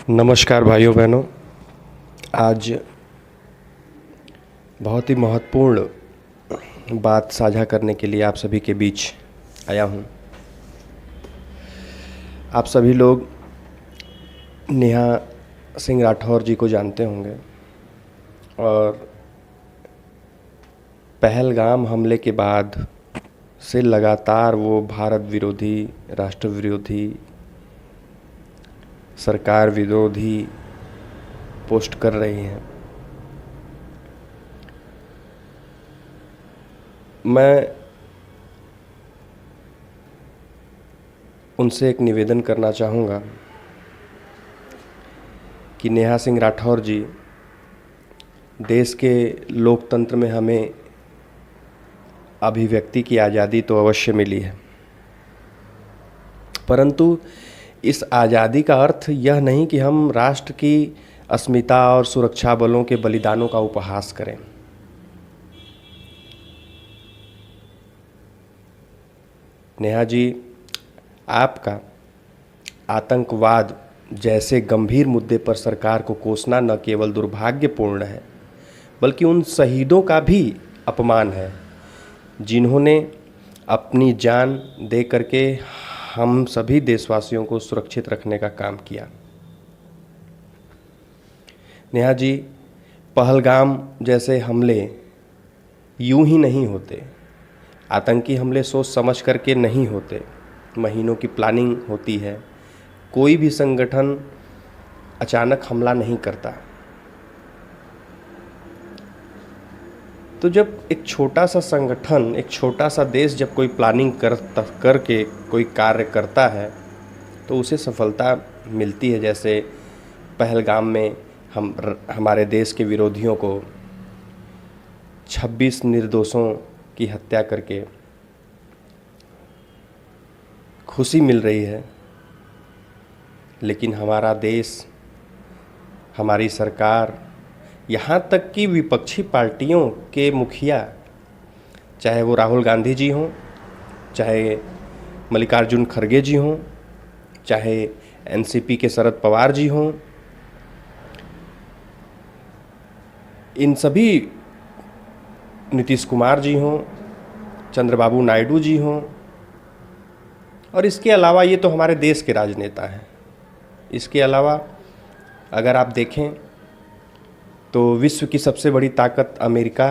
नमस्कार भाइयों बहनों। आज बहुत ही महत्वपूर्ण बात साझा करने के लिए आप सभी के बीच आया हूँ। आप सभी लोग नेहा सिंह राठौर जी को जानते होंगे और पहलगाम हमले के बाद से लगातार वो भारत विरोधी, राष्ट्र विरोधी, सरकार विरोधी पोस्ट कर रही हैं। मैं उनसे एक निवेदन करना चाहूँगा कि नेहा सिंह राठौर जी, देश के लोकतंत्र में हमें अभिव्यक्ति की आज़ादी तो अवश्य मिली है, परंतु इस आज़ादी का अर्थ यह नहीं कि हम राष्ट्र की अस्मिता और सुरक्षा बलों के बलिदानों का उपहास करें। नेहा जी, आपका आतंकवाद जैसे गंभीर मुद्दे पर सरकार को कोसना न केवल दुर्भाग्यपूर्ण है, बल्कि उन शहीदों का भी अपमान है जिन्होंने अपनी जान दे करके हम सभी देशवासियों को सुरक्षित रखने का काम किया। नेहा जी, पहलगाम जैसे हमले यूं ही नहीं होते। आतंकी हमले सोच समझ करके नहीं होते, महीनों की प्लानिंग होती है। कोई भी संगठन अचानक हमला नहीं करता। तो जब एक छोटा सा संगठन, एक छोटा सा देश जब कोई प्लानिंग करके कोई कार्य करता है तो उसे सफलता मिलती है। जैसे पहलगाम में हमारे देश के विरोधियों को 26 निर्दोषों की हत्या करके खुशी मिल रही है, लेकिन हमारा देश, हमारी सरकार, यहाँ तक कि विपक्षी पार्टियों के मुखिया, चाहे वो राहुल गांधी जी हों, चाहे मल्लिकार्जुन खड़गे जी हों, चाहे एनसीपी के शरद पवार जी हों, इन सभी, नीतीश कुमार जी हों, चंद्रबाबू नायडू जी हों, और इसके अलावा ये तो हमारे देश के राजनेता हैं। इसके अलावा अगर आप देखें तो विश्व की सबसे बड़ी ताकत अमेरिका,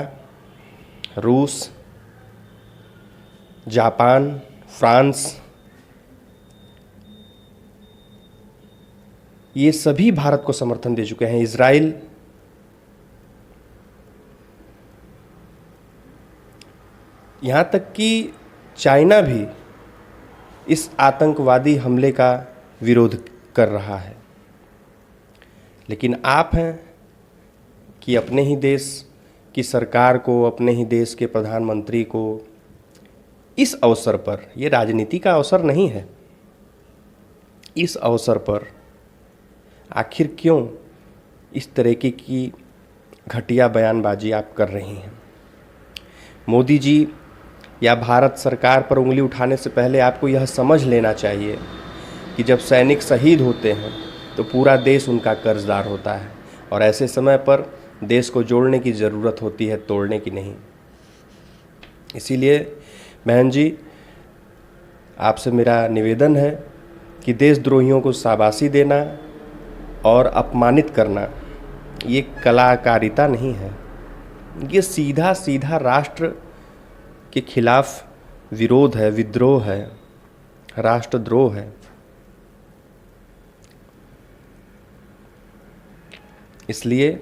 रूस, जापान, फ्रांस, ये सभी भारत को समर्थन दे चुके हैं। इजराइल, यहाँ तक कि चाइना भी इस आतंकवादी हमले का विरोध कर रहा है। लेकिन आप हैं कि अपने ही देश की सरकार को, अपने ही देश के प्रधानमंत्री को इस अवसर पर, ये राजनीति का अवसर नहीं है, इस अवसर पर आखिर क्यों इस तरीके की घटिया बयानबाजी आप कर रही हैं। मोदी जी या भारत सरकार पर उंगली उठाने से पहले आपको यह समझ लेना चाहिए कि जब सैनिक शहीद होते हैं तो पूरा देश उनका कर्जदार होता है, और ऐसे समय पर देश को जोड़ने की ज़रूरत होती है, तोड़ने की नहीं। इसीलिए बहन जी, आपसे मेरा निवेदन है कि देशद्रोहियों को शाबाशी देना और अपमानित करना ये कलाकारिता नहीं है, ये सीधा सीधा राष्ट्र के खिलाफ विरोध है, विद्रोह है, राष्ट्रद्रोह है। इसलिए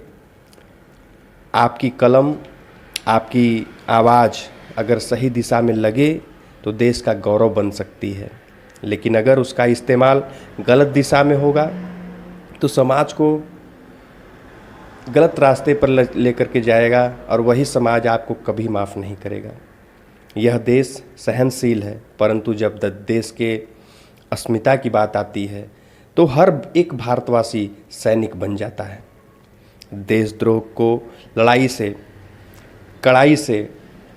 आपकी कलम, आपकी आवाज़ अगर सही दिशा में लगे तो देश का गौरव बन सकती है, लेकिन अगर उसका इस्तेमाल गलत दिशा में होगा तो समाज को गलत रास्ते पर लेकर के जाएगा, और वही समाज आपको कभी माफ़ नहीं करेगा। यह देश सहनशील है, परंतु जब देश के अस्मिता की बात आती है तो हर एक भारतवासी सैनिक बन जाता है। देशद्रोह को लड़ाई से, कड़ाई से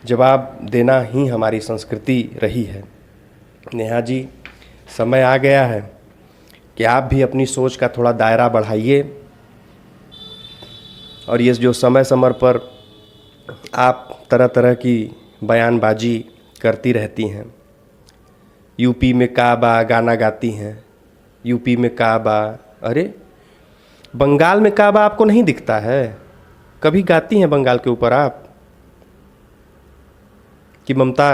जवाब देना ही हमारी संस्कृति रही है। नेहा जी, समय आ गया है कि आप भी अपनी सोच का थोड़ा दायरा बढ़ाइए और ये जो समय समय पर आप तरह तरह की बयानबाजी करती रहती हैं, यूपी में काबा गाना गाती हैं, यूपी में काबा, अरे बंगाल में काबा आपको नहीं दिखता है? कभी गाती हैं बंगाल के ऊपर आप कि ममता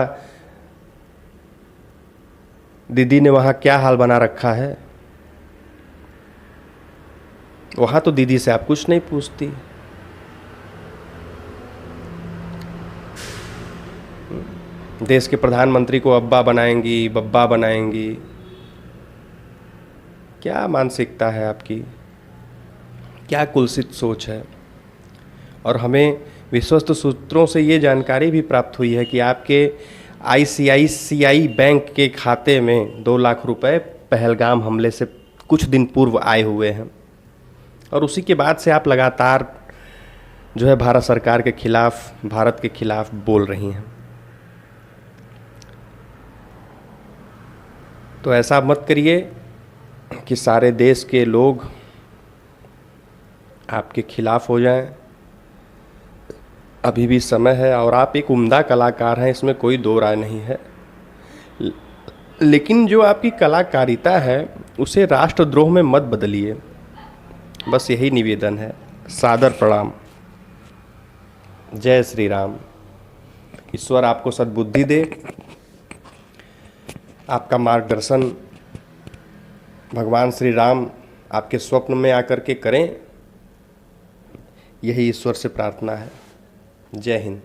दीदी ने वहाँ क्या हाल बना रखा है? वहाँ तो दीदी से आप कुछ नहीं पूछती। देश के प्रधानमंत्री को अब्बा बनाएंगी, बब्बा बनाएंगी। क्या मानसिकता है आपकी, क्या कुलसित सोच है। और हमें विश्वस्त सूत्रों से ये जानकारी भी प्राप्त हुई है कि आपके ICICI बैंक के खाते में 2 लाख रुपए पहलगाम हमले से कुछ दिन पूर्व आए हुए हैं और उसी के बाद से आप लगातार जो है भारत सरकार के खिलाफ, भारत के खिलाफ बोल रही हैं। तो ऐसा मत करिए कि सारे देश के लोग आपके खिलाफ हो जाएं। अभी भी समय है और आप एक उम्दा कलाकार हैं, इसमें कोई दो राय नहीं है। लेकिन जो आपकी कलाकारिता है उसे राष्ट्रद्रोह में मत बदलिए, बस यही निवेदन है। सादर प्रणाम। जय श्री राम। ईश्वर आपको सद्बुद्धि दे, आपका मार्गदर्शन भगवान श्री राम आपके स्वप्न में आकर के करें, यही ईश्वर से प्रार्थना है। जय हिंद।